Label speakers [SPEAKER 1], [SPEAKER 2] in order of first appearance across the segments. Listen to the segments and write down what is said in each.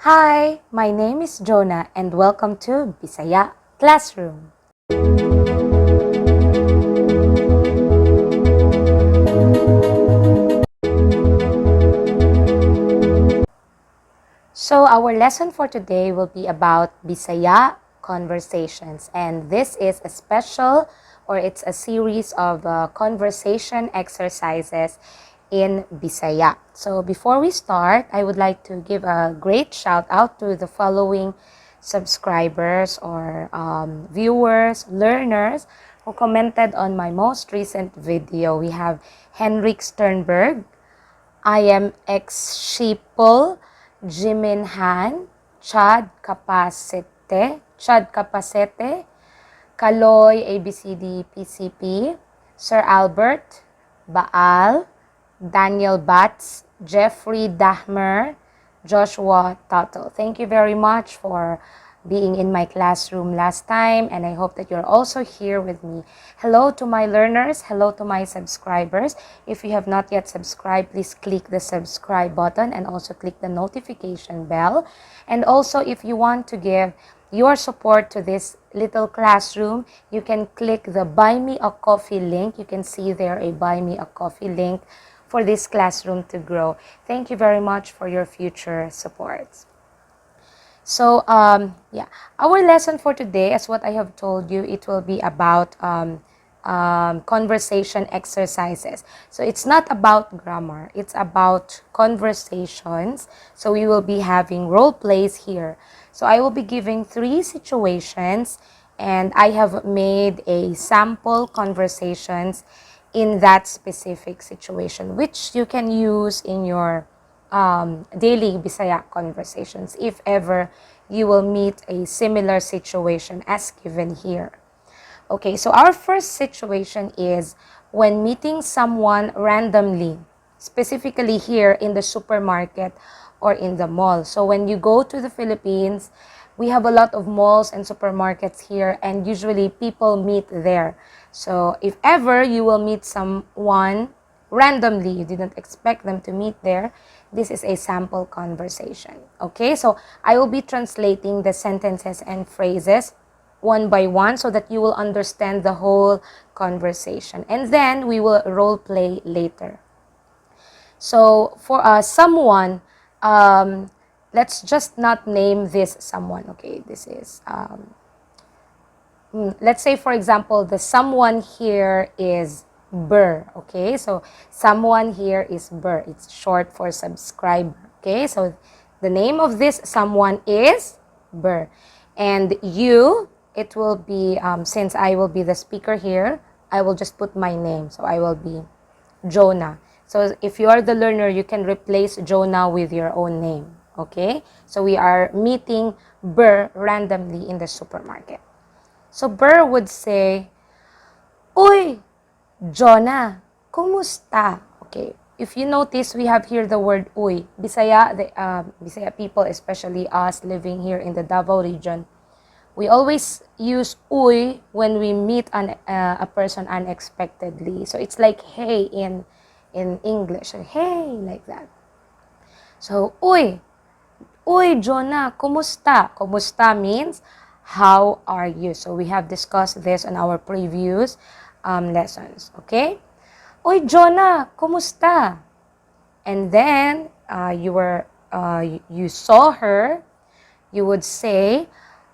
[SPEAKER 1] Hi, my name is Jonah and welcome to Bisaya Classroom. So our lesson for today will be about Bisaya conversations, and this is a special or it's a series of conversation exercises in Bisaya. So before we start, I would like to give a great shout out to the following subscribers or viewers, learners who commented on my most recent video. We have Henrik Sternberg, I am ex Sheeple, Jimin Han, Chad Capacete, Kaloy, ABCD, PCP, Sir Albert, Baal, Daniel Batts, Jeffrey Dahmer, Joshua Tuttle. Thank you very much for being in my classroom last time, and I hope that you're also here with me. Hello to my learners, hello to my subscribers. If you have not yet subscribed, please click the subscribe button and also click the notification bell. And also, if you want to give your support to this little classroom, you can click the Buy Me a Coffee link. You can see there a Buy Me a Coffee link for this classroom to grow. Thank you very much for your future support. So, our lesson for today, as what I have told you, it will be about conversation exercises. So, it's not about grammar, it's about conversations. So, we will be having role plays here. So, I will be giving 3 situations, and I have made a sample conversations in that specific situation, which you can use in your daily Bisaya conversations if ever you will meet a similar situation as given here. Okay, so our first situation is when meeting someone randomly, specifically here in the supermarket or in the mall. So when you go to the Philippines, we have a lot of malls and supermarkets here, and usually people meet there. So if ever you will meet someone randomly, you didn't expect them to meet there, this is a sample conversation. Okay, so I will be translating the sentences and phrases one by one so that you will understand the whole conversation. And then we will role play later. So for someone, let's just not name this someone. Okay, this is, let's say for example, the someone here is Burr. Okay, so someone here is Burr. It's short for subscriber. Okay, so the name of this someone is Burr. And you, it will be, since I will be the speaker here, I will just put my name. So I will be Jonah. So if you are the learner, you can replace Jonah with your own name. Okay, so we are meeting Burr randomly in the supermarket. So Burr would say, Uy, Jonah, kumusta? Okay, if you notice, we have here the word uy. Bisaya, Bisaya people, especially us living here in the Davao Region, we always use uy when we meet a person unexpectedly. So it's like hey in English, hey, like that. So uy, Jonah, kumusta? Kumusta means how are you? So we have discussed this in our previous lessons. Okay? Uy, Jonah, kumusta? And then you saw her, you would say,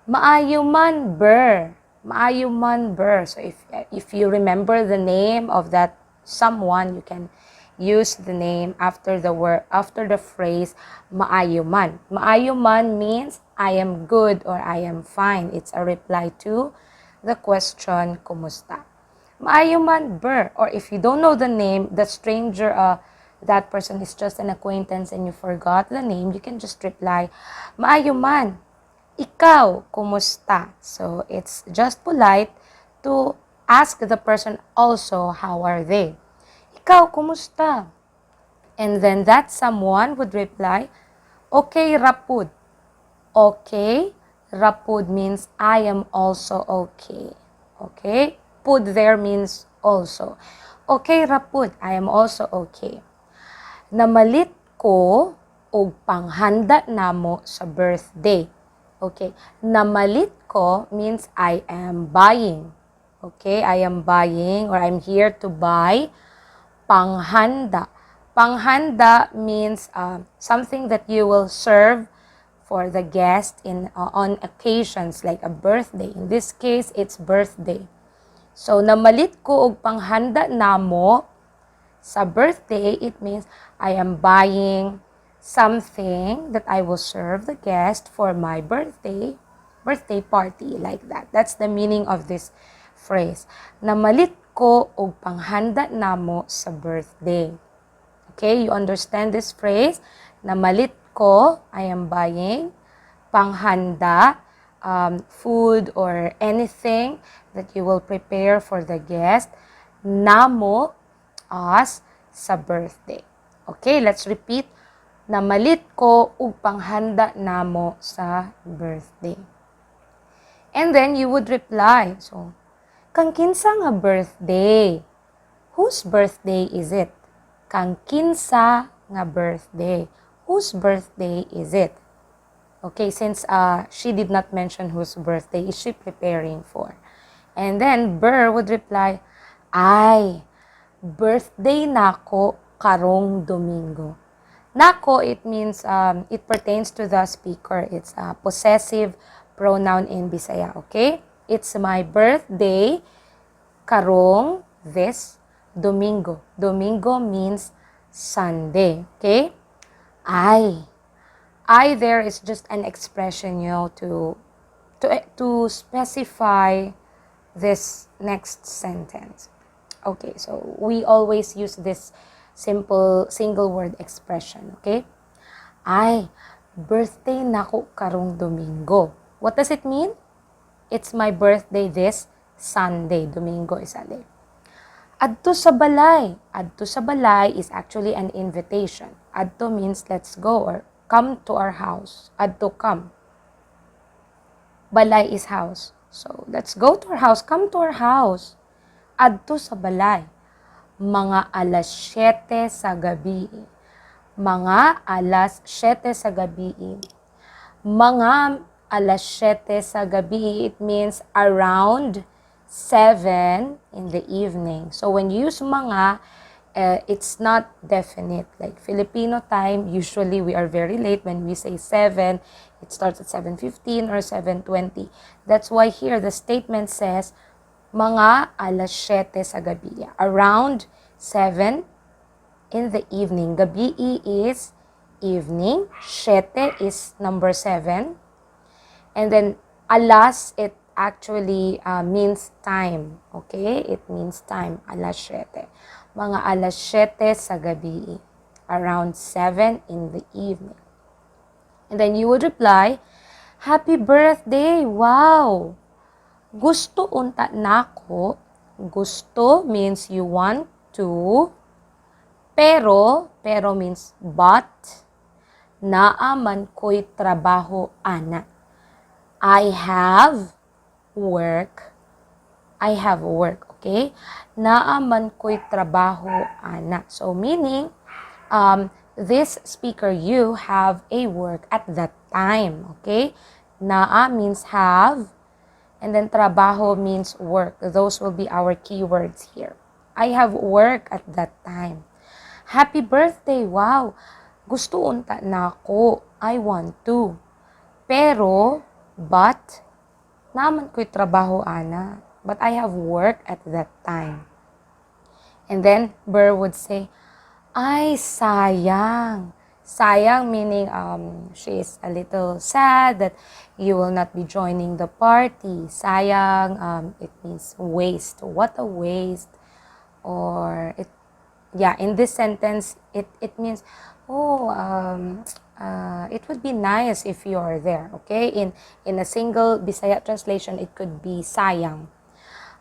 [SPEAKER 1] maayo man ber. Maayo man ber. So if you remember the name of that someone, you can use the name after the word, after the phrase maayo man. Maayo man means I am good or I am fine. It's a reply to the question kumusta. Maayo man ber. Or if you don't know the name, the stranger, that person is just an acquaintance and you forgot the name, you can just reply maayo man. Ikaw, kumusta? So it's just polite to ask the person also how are they. Ikaw, kumusta? And then that someone would reply, okay, rapud. Okay, rapud means I am also okay. Okay, pud there means also. Okay, rapud, I am also okay. Namalit ko og panghanda namo sa birthday. Okay, namalit ko means I am buying. Okay, I am buying or I'm here to buy panghanda. Panghanda means something that you will serve for the guest on occasions like a birthday. In this case, it's birthday. So, namalit ko og panghanda namo sa birthday, it means I am buying something that I will serve the guest for my birthday party, like that. That's the meaning of this phrase. Namalit ko og panghanda namo sa birthday. Okay, you understand this phrase? Namalit ko, I am buying. Panghanda, food or anything that you will prepare for the guest. Namo, us, sa birthday. Okay, let's repeat. Namalit ko ug panghanda namo sa birthday. And then you would reply. So, kang kinsa nga birthday? Whose birthday is it? Kang kinsa nga birthday. Whose birthday is it? Okay, since she did not mention whose birthday is she preparing for. And then Burr would reply, ay, birthday nako karong Domingo. Nako, it means, it pertains to the speaker. It's a possessive pronoun in Bisaya, okay? It's my birthday karong this Domingo. Domingo means Sunday, okay? I there is just an expression, you know, to specify this next sentence. Okay, so we always use this simple single word expression, okay? Ay, birthday nako karong Domingo. What does it mean? It's my birthday this Sunday. Domingo is Sunday. Adto sa balay. Adto sa balay is actually an invitation. Adto means let's go or come to our house. Adto, come. Balay is house. So, let's go to our house. Come to our house. Adto sa balay. Mga alas 7 sa gabi. Mga alas 7 sa gabi. Mga alas 7 sa gabi, it means around 7 in the evening. So when you use mga, it's not definite. Like Filipino time, usually we are very late. When we say 7, it starts at 7:15 or 7:20. That's why here the statement says, mga alas 7 sa gabi. Around 7 in the evening. Gabi is evening. 7 is number 7. And then alas, it actually means time. Okay? It means time. Alas 7. Mga alas 7 sa gabi. Around 7 in the evening. And then you would reply, happy birthday! Wow! Gusto unta nako. Gusto means you want to. Pero means but. Naaman ko'y trabaho ana. I have work. I have work, okay? Naaman ko'y trabaho ana. So meaning, this speaker, you have a work at that time, okay? Naa means have, and then trabaho means work. Those will be our keywords here. I have work at that time. Happy birthday! Wow! Gusto unta nako. I want to. Pero, but, naman ko'y trabaho ana. But I have work at that time. And then, Burr would say, ay, sayang. Sayang meaning she is a little sad that you will not be joining the party. Sayang, it means waste. What a waste. Or, in this sentence, it means, it would be nice if you are there. Okay? In a single Bisaya translation, it could be sayang.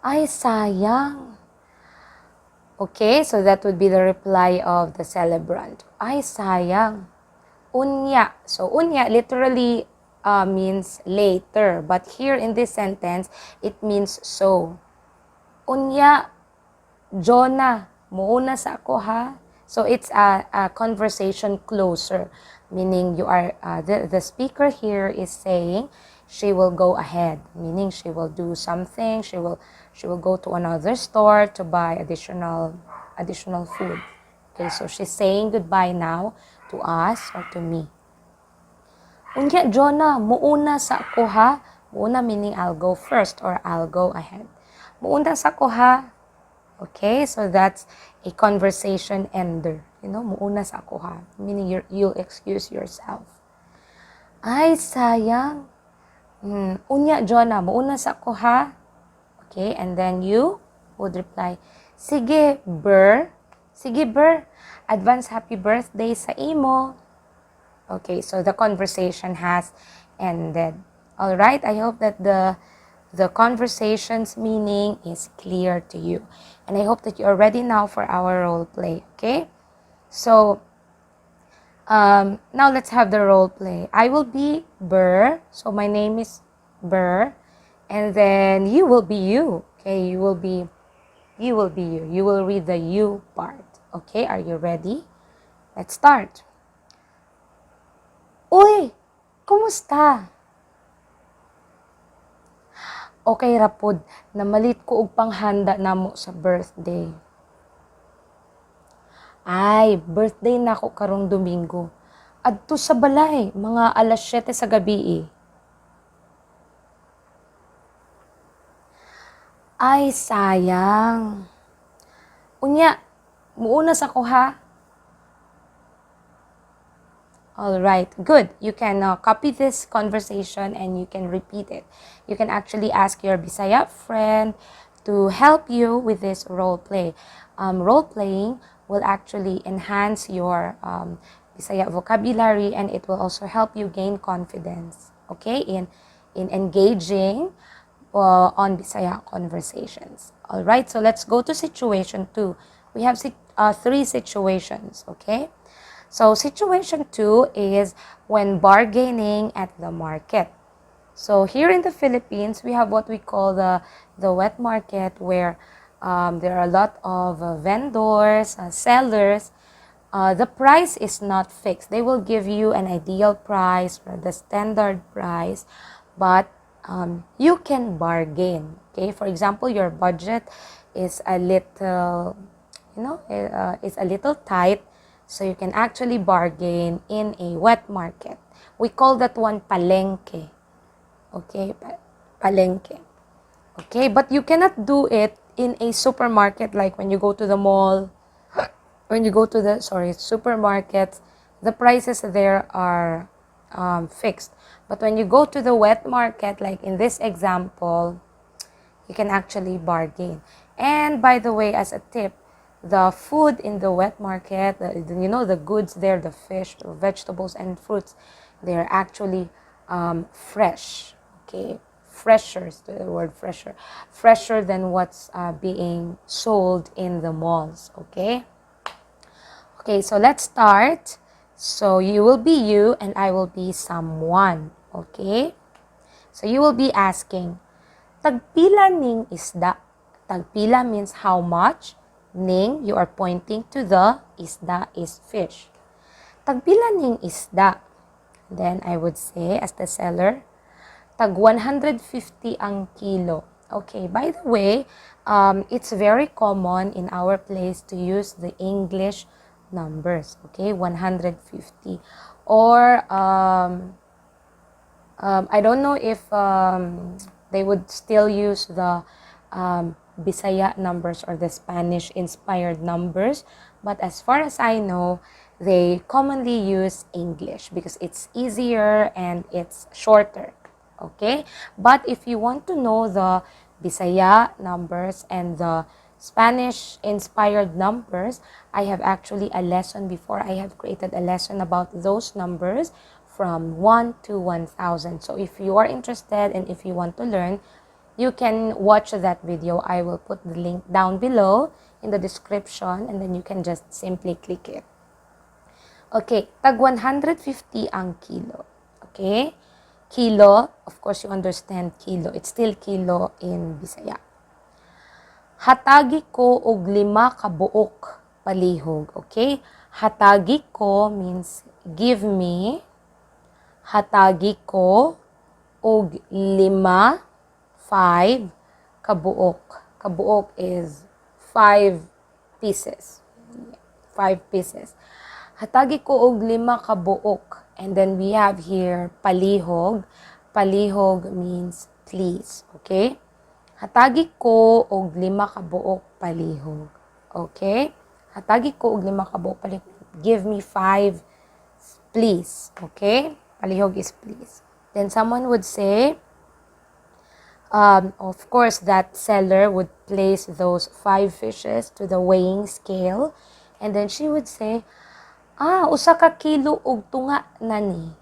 [SPEAKER 1] Ay, sayang. Okay, so that would be the reply of the celebrant. Ay, sayang. Unya. So, unya literally means later. But here in this sentence, it means so. Unya, Jonah, muuna sa ako ha. So it's a conversation closer, meaning you are the speaker here is saying she will go ahead, meaning she will do something. She will go to another store to buy additional food. Okay, so she's saying goodbye now to us or to me. Unya, Jonah, muuna sa ako ha. Muuna meaning I'll go first or I'll go ahead. Muuna sa ako ha. Okay, so that's a conversation ender. You know, muuna sa ako ha. Meaning you'll excuse yourself. Ay, sayang. Unya, Jonah, muuna sa ako ha. Okay, and then you would reply, sige, Ber. Sige, Ber. Advance happy birthday sa imo. Okay, so the conversation has ended. All right, I hope that the conversation's meaning is clear to you. And I hope that you are ready now for our role play, okay? So, now let's have the role play. I will be Ber, so my name is Ber, and then you will be you, okay? You will be you. You will read the you part, okay? Are you ready? Let's start. Uy, kumusta? Okay ra pod, namalit ko og panghanda namo sa birthday. Ay, birthday nako karong Domingo. Adto sa balay, mga alas 7 sa gabi. Ay, sayang. Unya, muuna sa ko ha. All right, good. You can copy this conversation and you can repeat it. You can actually ask your Bisaya friend to help you with this role play. Role playing will actually enhance your Bisaya vocabulary, and it will also help you gain confidence, okay, in engaging on Bisaya conversations. All right, so let's go to situation 2. We have 3 situations, okay? So situation 2 is when bargaining at the market. So here in the Philippines, we have what we call the wet market, where there are a lot of vendors, sellers. The price is not fixed. They will give you an ideal price or the standard price, but you can bargain. Okay, for example, your budget is a little, is a little tight. So you can actually bargain in a wet market. We call that one palengke. Okay, palengke. Okay, but you cannot do it in a supermarket, like when you go to the mall. When you go to the, supermarkets, the prices there are fixed. But when you go to the wet market, like in this example, you can actually bargain. And by the way, as a tip, the food in the wet market, the goods there, the fish, the vegetables, and fruits, they're actually fresh, okay? Fresher, is the word fresher. Fresher than what's being sold in the malls, okay? Okay, so let's start. So you will be you and I will be someone, okay? So you will be asking, tagpila ning isda? Tagpila means how much. Ning, you are pointing to the isda is fish. Tagpila ning isda? Then I would say, as the seller, tag 150 ang kilo. Okay, by the way, it's very common in our place to use the English numbers. Okay, 150. Or, I don't know if they would still use the Bisaya numbers or the Spanish-inspired numbers. But as far as I know, they commonly use English because it's easier and it's shorter. Okay? But if you want to know the Bisaya numbers and the Spanish-inspired numbers, I have actually a lesson before. I have created a lesson about those numbers from 1 to 1,000. So if you are interested and if you want to learn, you can watch that video. I will put the link down below in the description, and then you can just simply click it. Okay, tag 150 ang kilo. Okay? Kilo, of course you understand kilo. It's still kilo in Bisaya. Hatagi ko og 5 ka buok. palihog. Okay? Hatagi ko means give me. Hatagi ko og 5, 5 kabuok. Kabuok is 5 pieces. 5 pieces. Hatagi ko og 5 kabuok. And then we have here palihog. Palihog means please. Okay? Hatagi ko og 5 kabuok palihog. Okay? Hatagi ko og 5 kabuok palihog. Give me 5, please. Okay? Palihog is please. Then someone would say, of course, that seller would place those 5 fishes to the weighing scale. And then she would say, usa ka kilo og tunga nani.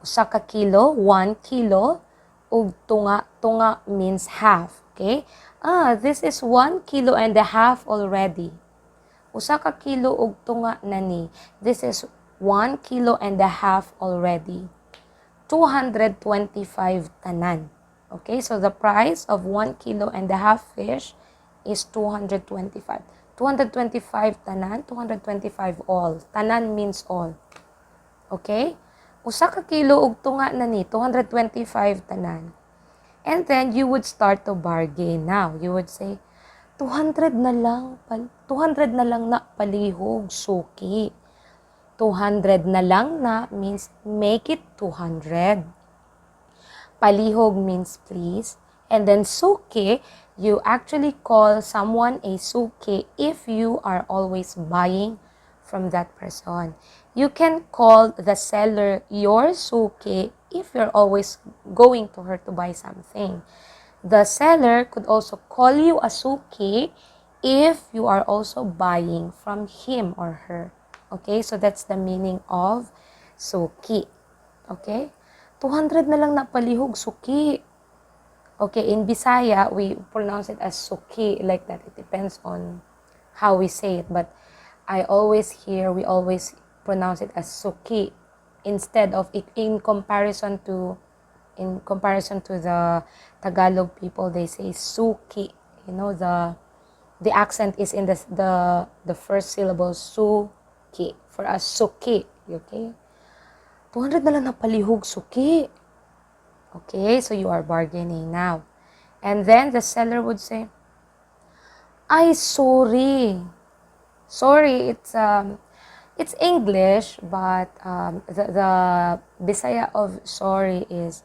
[SPEAKER 1] Usa ka kilo, 1 kilo, og tunga. Tunga means half. Okay? This is 1 kilo and a half already. Usa ka kilo og tunga nani. This is 1 kilo and a half already. 225 tanan. Okay, so the price of 1 kilo and a half fish is 225. 225 tanan, 225 all. Tanan means all. Okay? Usa ka kilo og tunga nani, 225 tanan. And then you would start to bargain now. You would say, 200 na lang na palihog, suki. 200 na lang na means make it 200. Palihog means please. And then suki, you actually call someone a suki if you are always buying from that person. You can call the seller your suki if you're always going to her to buy something. The seller could also call you a suki if you are also buying from him or her. Okay, so that's the meaning of suki. Okay? 200 na lang na palihog, suki. Okay, in Bisaya, we pronounce it as suki, like that. It depends on how we say it. But we always pronounce it as suki. Instead of, in comparison to the Tagalog people, they say suki. You know, the accent is in the first syllable, su. For us, suki. Okay? 200 na lang na palihog, suki. Okay, so you are bargaining now. And then the seller would say, ay, sorry. Sorry, it's English, but the Bisaya of sorry is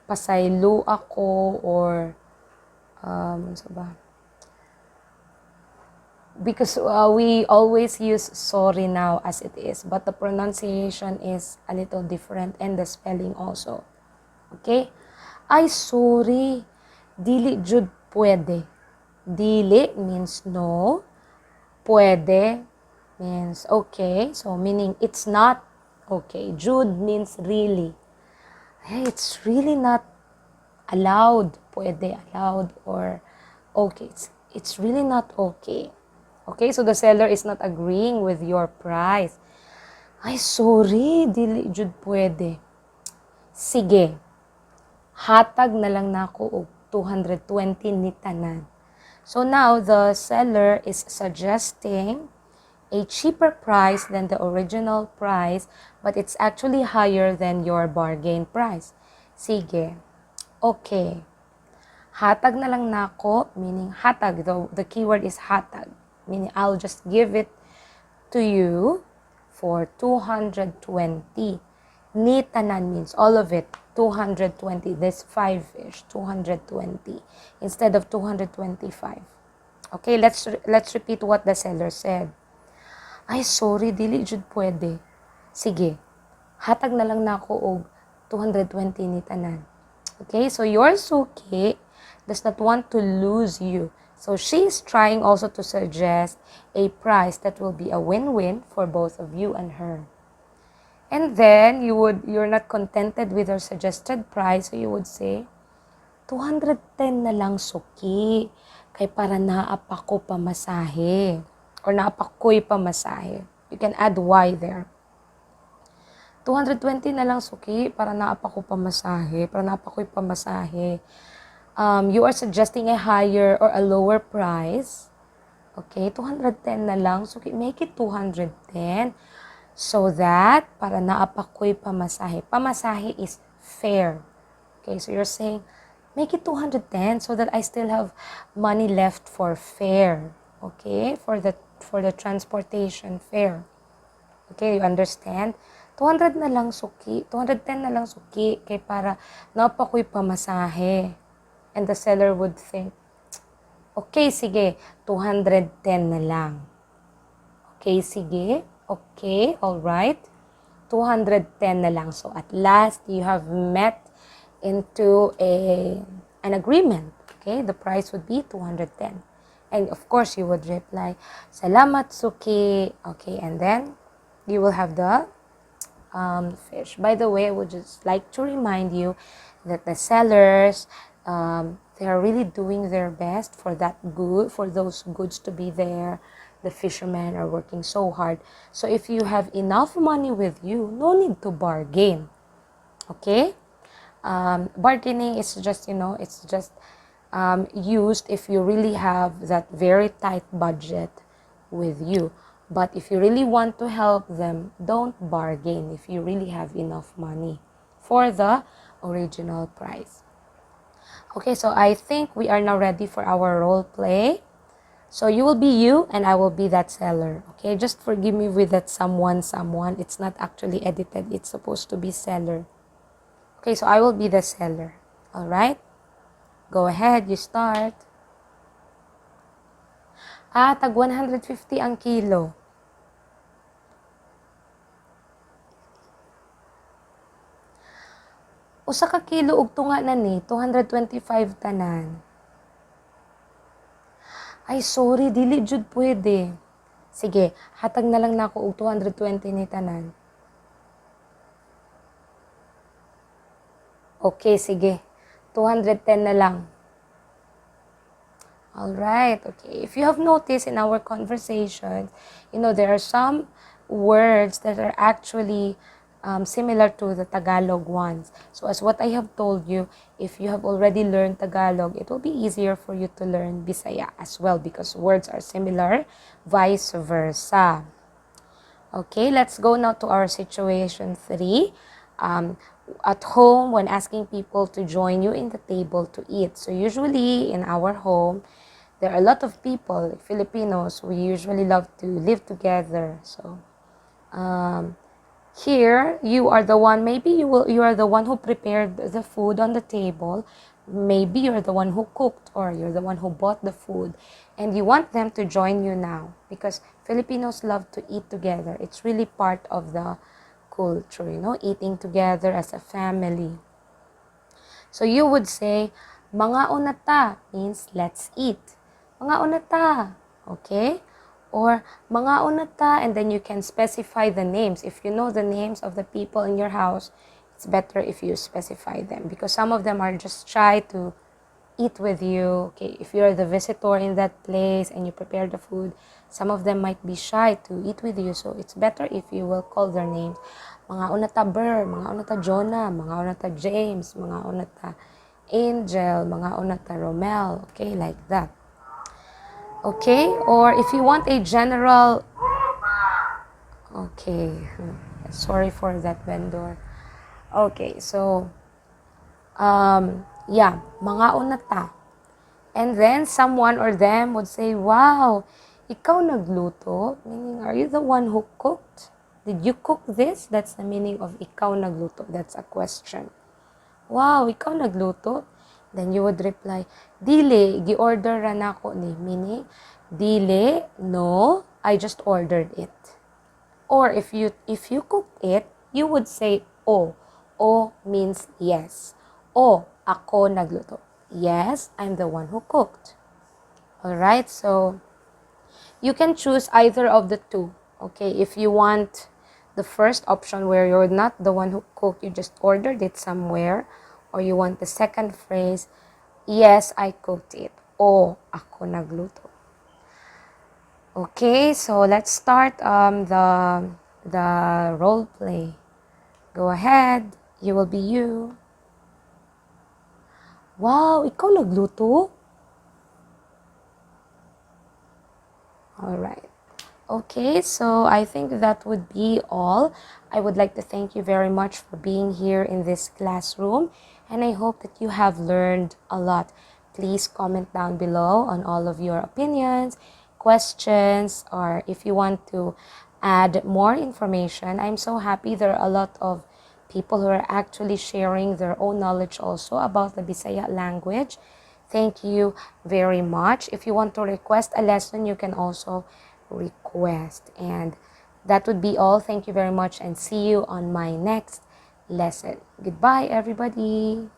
[SPEAKER 1] pasaylo ako, or ano ba? Because we always use sorry now as it is, but the pronunciation is a little different and the spelling also. Okay? Ay, sorry. Dili jud pwede. Dili means no. Pwede means okay. So, meaning it's not okay. Jud means really. Hey, it's really not allowed. Pwede, allowed, or okay. It's really not okay. Okay, so the seller is not agreeing with your price. Ay, sorry, dili jud pwede. Sige, hatag na lang nako og 220 ni tanan. So now the seller is suggesting a cheaper price than the original price, but it's actually higher than your bargain price. Sige, okay. Hatag na lang nako, meaning hatag, the keyword is hatag. Meaning, I'll just give it to you for 220. Ni tanan means all of it, 220. This 5 fish, 220. Instead of 225. Okay, let's repeat what the seller said. Ay, sorry, dili jud pwede. Sige, hatag na lang nako og 220 ni tanan. Okay, so your suki does not want to lose you. So she's trying also to suggest a price that will be a win-win for both of you and her. And then you're not contented with her suggested price, so you would say, 210 na lang suki, kay para naapa ko pamasahe, or naapa ko'y pamasahe. You can add Y there. 220 na lang suki, para naapa ko pamasahe, para naapa ko'y pamasahe. You are suggesting a higher or a lower price. Okay, 210 na lang. So, make it 210. So that, para naapakoy pamasahe. Pamasahe is fare. Okay, so you're saying, make it 210 so that I still have money left for fare. Okay, for the transportation fare. Okay, you understand? 200 na lang suki. 210 na lang suki. Kay para napakoy pamasahe. And the seller would think, okay, sige, 210 na lang. Okay, sige. Okay, alright. 210 na lang. So, at last, you have met into an agreement. Okay, the price would be 210. And of course, you would reply, Salamat, Suki. Okay, and then you will have the fish. By the way, I would just like to remind you that the sellers, they are really doing their best for those goods to be there. The fishermen are working so hard. So if you have enough money with you, no need to bargain. Okay? Bargaining is just, it's just used if you really have that very tight budget with you. But if you really want to help them, don't bargain if you really have enough money for the original price. Okay, so I think we are now ready for our role play. So you will be you and I will be that seller. Okay, just forgive me with that someone. It's not actually edited. It's supposed to be seller. Okay, so I will be the seller. All right? Go ahead, you start. Tag 150 ang kilo. Usa ka kilo ug tunga na ni 225 tanan. Ay, sorry, dili jud pwede. Sige, hatag na lang nako og 220 ni tanan. Okay, sige. 210 na lang. Alright, okay. If you have noticed in our conversations, there are some words that are actually similar to the Tagalog ones. So as what I have told you, if you have already learned Tagalog, it will be easier for you to learn Bisaya as well because words are similar, vice versa. Okay, let's go now to our situation 3. At home, when asking people to join you in the table to eat. So usually in our home, there are a lot of people, Filipinos, we usually love to live together. So here, you are the one, maybe you are the one who prepared the food on the table. Maybe you're the one who cooked or you're the one who bought the food. And you want them to join you now because Filipinos love to eat together. It's really part of the culture, eating together as a family. So you would say, mga onata means let's eat. Mga onata, okay? Or mga onata, and then you can specify the names. If you know the names of the people in your house, it's better if you specify them because some of them are just shy to eat with you. Okay, if you're the visitor in that place and you prepare the food, some of them might be shy to eat with you. So it's better if you will call their names. Mga onata Ber, mga onata Jonah, mga onata James, mga onata Angel, mga onata Romel. Okay, like that. Okay, or if you want a general... Okay, sorry for that vendor. Okay, so... yeah, mga onata. And then someone or them would say, wow, ikaw nagluto? Meaning, are you the one who cooked? Did you cook this? That's the meaning of ikaw nagluto. That's a question. Wow, ikaw nagluto? Then you would reply, dili, gi-order ra nako ni. Meaning, dili, no, I just ordered it. Or if you cooked it, you would say, o. O means yes. O, ako nagluto. Yes, I'm the one who cooked. Alright, so you can choose either of the two. Okay, if you want the first option where you're not the one who cooked, you just ordered it somewhere, or you want the second phrase, yes, I cooked it. O, ako nagluto. Okay, so let's start the role play. Go ahead. You will be you. Wow, ikaw nagluto? All right. Okay, so I think that would be all. I would like to thank you very much for being here in this classroom, and I hope that you have learned a lot. Please comment down below on all of your opinions, questions, or if you want to add more information. I'm so happy there are a lot of people who are actually sharing their own knowledge also about the Bisaya language. Thank you very much. If you want to request a lesson, you can also request. And that would be all. Thank you very much and see you on my next lesson. Goodbye, everybody.